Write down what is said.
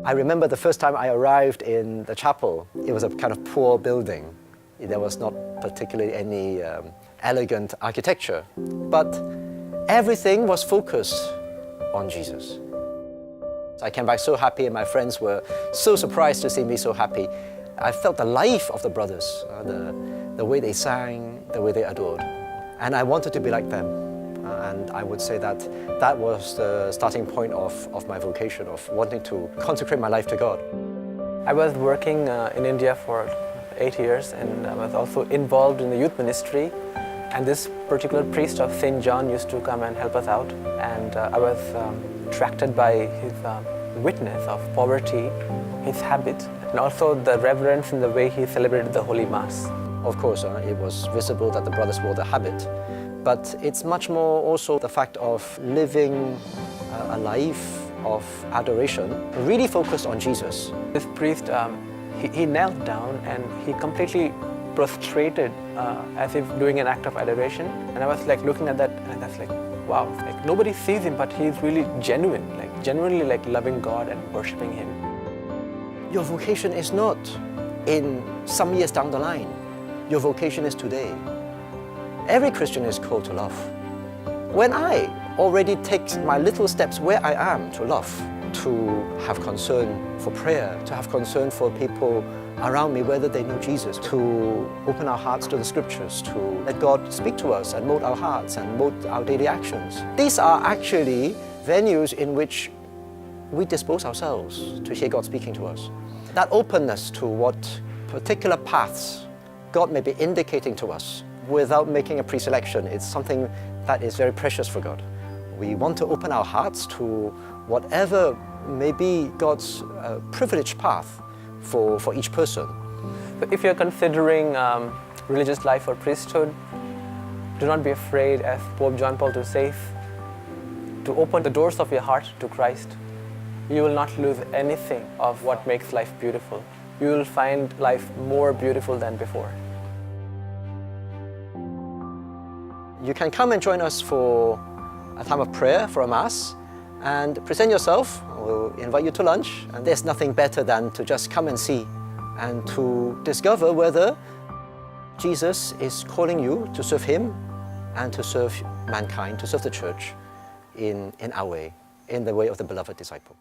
I remember the first time I arrived in the chapel, it was a kind of poor building. There was not particularly any elegant architecture, but everything was focused on Jesus. I came back so happy and my friends were so surprised to see me so happy. I felt the life of the brothers, the way they sang, the way they adored. And I wanted to be like them. And I would say that that was the starting point of my vocation, of wanting to consecrate my life to God. I was working in India for 8 years, and I was also involved in the youth ministry. And this particular priest of St. John used to come and help us out. And I was attracted by his witness of poverty, his habit, and also the reverence in the way he celebrated the Holy Mass. Of course, it was visible that the brothers wore the habit, but it's much more also the fact of living a life of adoration, really focused on Jesus. This priest, he knelt down and he completely prostrated as if doing an act of adoration. And I was like looking at that and I was like, wow, like nobody sees him, but he's really genuine, like genuinely like loving God and worshiping Him. Your vocation is not in some years down the line. Your vocation is today. Every Christian is called to love. When I already take my little steps where I am to love, to have concern for prayer, to have concern for people around me, whether they know Jesus, to open our hearts to the Scriptures, to let God speak to us and mold our hearts and mold our daily actions. These are actually venues in which we dispose ourselves to hear God speaking to us. That openness to what particular paths God may be indicating to us without making a pre-selection, it's something that is very precious for God. We want to open our hearts to whatever may be God's privileged path for each person. So if you're considering religious life or priesthood, do not be afraid, as Pope John Paul II says, to open the doors of your heart to Christ. You will not lose anything of what makes life beautiful. You will find life more beautiful than before. You can come and join us for a time of prayer, for a Mass, and present yourself. We'll invite you to lunch, and there's nothing better than to just come and see and to discover whether Jesus is calling you to serve Him and to serve mankind, to serve the Church in our way, in the way of the beloved disciple.